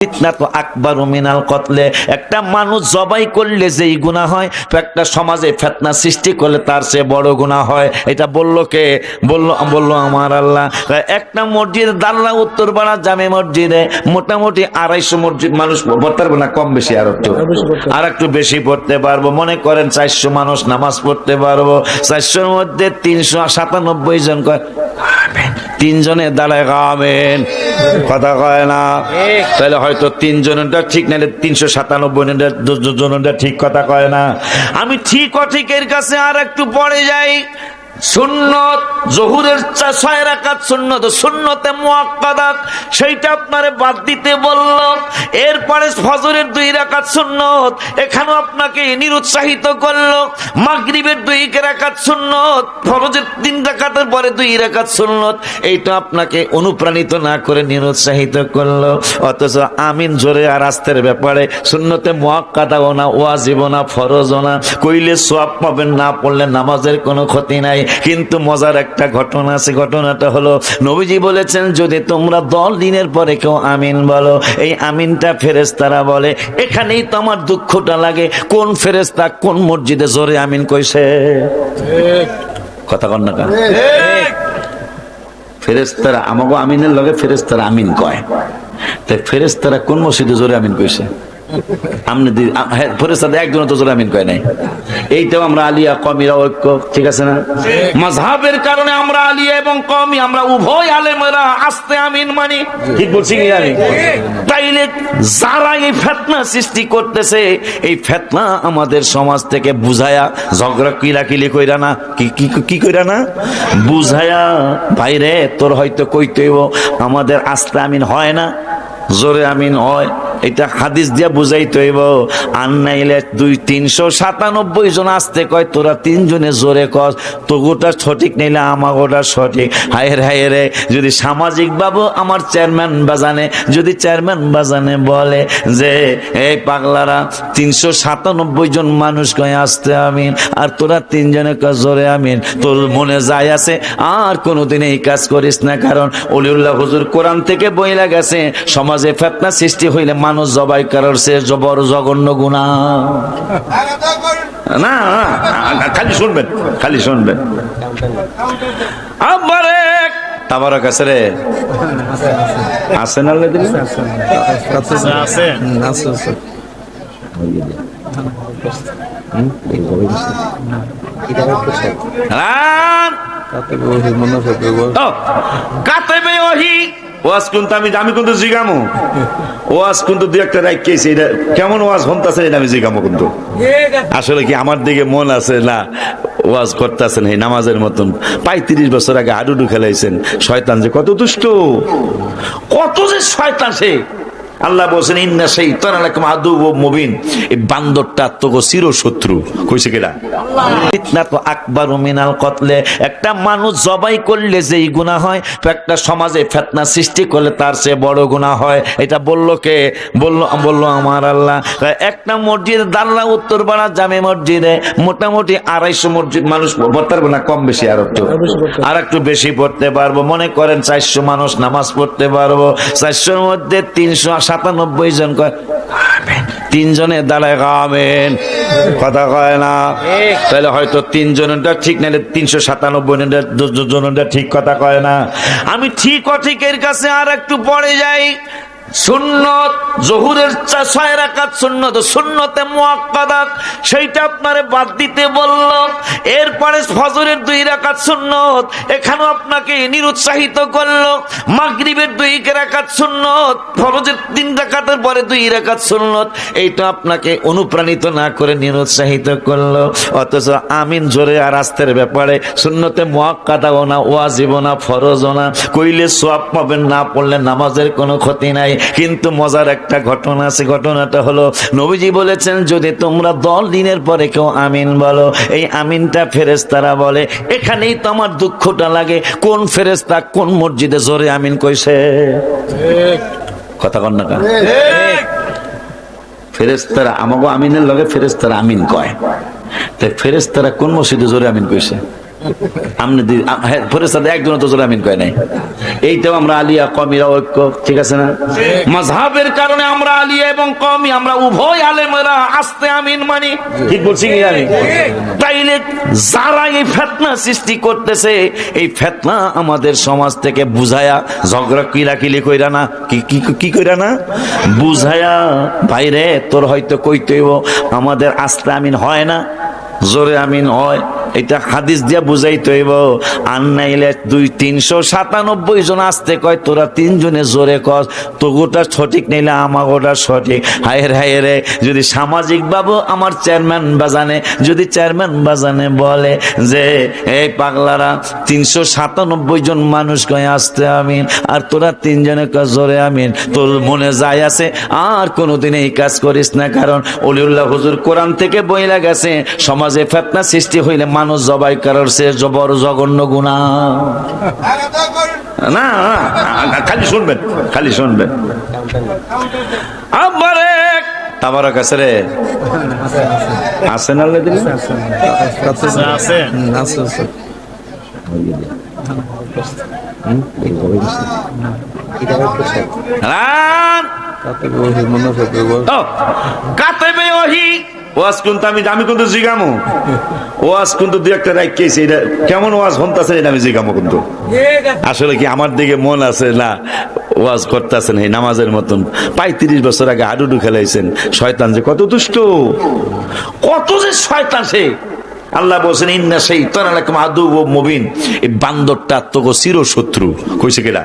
ফিতনা তো আকবারু মিনাল কতলে। একটা মানুষ জবাই করলে যেই গুনাহ হয়, একটা সমাজে ফিতনা সৃষ্টি করলে তার চেয়ে বড় গুনাহ হয়। এটা বললো কে? বললো আমার আল্লাহ। একটা মসজিদ দাল্লা উত্তরপাড়া জামে মসজিদে মোটামুটি 250 মসজিদ মানুষ পড়তে পারবে না, কম বেশি আর একটু বেশি পড়তে পারবো। মনে করেন 400 মানুষ নামাজ পড়তে পারবো। 400-র মধ্যে 397 জন কয় তিনজনে দাঁড়ায় আমিন, কথা কয় না। তাহলে হয়তো 3 জনেরটা ঠিক, নাহলে 397 জনেরটা ঠিক, কথা কয় না। আমি ঠিক অঠিকের কাছে আর একটু পড়ে যাই। সুন্নত জোহরের 6 রাকাত সুন্নত, সুন্নতে মুআক্কাদা, সেইটা আপনারে বাদ দিতে বলল। এরপরে ফজরের 2 রাকাত সুন্নত, এখানেও আপনাকে নিরুৎসাহিত করলো। মাগরিবের 2 রাকাত সুন্নত, ফরজের 3 রাকাতের পরে 2 রাকাত সুন্নত, এইটা আপনাকে অনুপ্রাণিত না করে নিরুৎসাহিত করলো। অথচ আমিন জোরে আর আস্তের ব্যাপারে সুন্নতে মুআক্কাদাও না, ওয়াজিবও না, ফরজও না, কইলে সওয়াব পাবেন, না পড়লে নামাজের কোনো ক্ষতি নাই। কিন্তু মজার একটা ঘটনা আছে। ঘটনাটা হলো, নবীজি বলেছেন যদি তোমরা 10 দিনের পরে কেউ আমিন বলো, এই আমিনটা ফেরেশতারা বলে। এখানেই তো আমার দুঃখটা লাগে, কোন ফেরেশতা কোন মসজিদে জোরে আমিন কইছে? কথা কন না? ফেরেশতারা আমাগো আমিনের লগে ফেরেশতারা আমিন কয়, তাই ফেরেশতারা কোন মসজিদে জোরে আমিন কইছে? একজন তো জোরে আমিন কয় নাই। এইটাও আমরা আলিয়া কমিরা ঐক্য, ঠিক আছে না? মাযহাবের কারণে আমরা আলিয়া এবং কমি, আমরা উভয় আলেমেরা আস্তে আমিন মানি, ঠিক বলছি কি আমি? তাইলে যারা এই ফিতনা সৃষ্টি করতেছে, এই ফিতনা আমাদের সমাজ থেকে বুঝায়া ঝগড়া কিলাকিলি কইরা না, কি কইরা না বুঝায়া, ভাইরে তোর হয়তো কইতে হইব আমাদের আস্তে আমিন হয় না, জোরে আমিন হয়, এটা হাদিস দিয়া বুঝাইতে হইব। আর নাইলে 397 জন আসতে কয়, তোরা 3 জনে জোরে কস, তোগোটা সঠিক নাইলে আমাগোটা সঠিক। হায়ের হায়েরে, যদি সামাজিক বাবু আমার চেয়ারম্যান বাজানে, যদি চেয়ারম্যান বাজানে বলে যে এই পাগলারা 397 জন মানুষ কয় আসতে আমিন, আর তোরা 3 জনে কয় জোরে আমিন, তোর মনে যায় আছে আর কোনোদিন এই কাজ করিস না। কারণ অলিউল্লাহ হুজুর কোরআন থেকে বইলা গেছে, সমাজে ফিতনা সৃষ্টি হইলে মানুষ জবাই করার চেয়ে বড় জঘন্য গুনাহ না। খালি শুনবেন, খালি শুনবেন। আমারে তাবারক আছে রে, আছে না? কাতেবে ওহী ওয়াজ কিন্তু আমি কিন্তু জিগামো, ওয়াজ কিন্তু 2-1টা রাখকেছি, এটা কেমন ওয়াজ হন্তাছে এটা আমি জিগামো। কিন্তু আসলে কি আমার দিকে মন আছে না? ওয়াজ করতেছেন এই নামাজের মতন। 35 বছর আগে হাডুডু খেলাইছেন। শয়তান যে কত দুষ্ট, কত যে শয়তান সে। আল্লাহ বলছেন ইন্না শাইতানা লাকুম আদুউম মুবিন, এই বান্দরটা তো চিরশত্রু। কইছে কেডা? ফিতনা তো আকবারু মিনাল কতলে। একটা মানুষ জবাই করলে যেই গুনাহ হয়, একটা সমাজে ফিতনা সৃষ্টি করলে তার চেয়ে বড় গুনাহ হয়। এটা বললো কে? বললো আমার আল্লাহ। একটা মসজিদ দাল্লা উত্তরপাড়া জামে মসজিদে মোটামুটি 250 মসজিদ মানুষ পড়তে পারবে না, কম বেশি আর একটু বেশি পড়তে পারবো। মনে করেন 400 মানুষ নামাজ পড়তে পারবো। 400-র মধ্যে 397 জন কয় 3 জনে দাঁড়ায় আমিন, কথা কয় না। তাহলে হয়তো 3 জনেরটা ঠিক, নাহলে 397 জনেরটা ঠিক, কথা কয় না। আমি ঠিক অঠিকের কাছে আর একটু পড়ে যাই। সুন্নত জোহরের 6 রাকাত সুন্নত, সুন্নতে মুআক্কাদা, সেইটা আপনারে বাদ দিতে বলল। এরপরে ফজরের 2 রাকাত সুন্নত, এখানেও আপনাকে নিরুৎসাহিত করলো। মাগরিবের 2 রাকাত সুন্নত, ফরজের 3 রাকাতের পরে 2 রাকাত সুন্নত, এইটা আপনাকে অনুপ্রাণিত না করে নিরুৎসাহিত করলো। অথচ আমিন জোরে আর আস্তের ব্যাপারে সুন্নতে মুআক্কাদাও না, ওয়াজিবও না, ফরজও না, কইলে সওয়াব পাবেন, না পড়লে নামাজের কোনো ক্ষতি নাই। কিন্তু মজার একটা ঘটনা আছে। ঘটনাটা হলো, নবীজি বলেছেন যদি তোমরা 10 দিনের পরে কেউ আমিন বলো, এই আমিনটা ফেরেশতারা বলে। এখানেই তো আমার দুঃখটা লাগে, কোন ফেরেশতা কোন মসজিদে জোরে আমিন কইছে? কথা কন না? ফেরেশতারা আমাগো আমিনের লগে ফেরেশতারা আমিন কয়, তাই ফেরেশতারা কোন মসজিদে জোরে আমিন কইছে? আমনে ফেরেশতাতে একজন তো জোরে আমিন কয় নাই। এইটাও আমরা আলিয়া কওমিরা ঐক্য, ঠিক আছে না? মাযহাবের কারণে আমরা আলিয়া এবং কওমি আমরা উভয় আলেমেরা আস্তে আমিন মানি, ঠিক বলছি কি আমি? তাইলে যারা এই ফিতনা সৃষ্টি করতেছে, এই ফিতনা আমাদের সমাজ থেকে বুঝায়া ঝগড়া কিলাকিলি কইরা না, কি কইরা না বুঝায়া, ভাইরে তোর হয়তো কইতেইব আমাদের আস্তে আমিন হয় না, জোরে আমিন হয়, এটা হাদিস দিয়া বুঝাইতে হইব। আর নাইলে 397 জন আসতে কয়, তোরা 3 জনে জোরে কর, তো গোটা সঠিক নিলে আমার গোটা সঠিক। হায়ের হায়েরে যদি সামাজিক বাবু আমার চেয়ারম্যান বাজানে, যদি চেয়ারম্যান বাজানে বলে যে এই পাগলারা 397 জন মানুষ কয় আসতে আমিন, আর তোরা 3 জনে কয় জোরে আমিন, তোর মনে যায় আছে আর কোনোদিন এই কাজ করিস না। কারণ অলিউল্লাহ হুজুর কোরআন থেকে বইলা গেছে, সমাজে ফিতনা সৃষ্টি হইলে মানুষ জবাই করার চেয়ে বড় জঘন্য গুনাহ না। খালি শুনবেন, খালি শুনবেন। আবারে তাবারক আছে রে, আছে না? আছে কাতেবে ওহি ওয়াজ কিন্তু আমি কিন্তু জিগামু, ওয়াজ কিন্তু দুই একটা রাখকেছি, এটা কেমন ওয়াজ হন্তাছে এটা আমি জিগামু কিন্তু। আসলে কি আমার দিকে মন আছে না, ওয়াজ করতেছেন এই নামাজের মতন। 35 বছর আগে হাডুডু খেলাইছেন। শয়তান যে কত দুষ্ট, কত যে শয়তান সে। আল্লাহ বলছেন ইন্না শাইতানা লাকুম আদুউম মুবিন, এই বান্দরটা তো চির শত্রু। কইছে কিনা?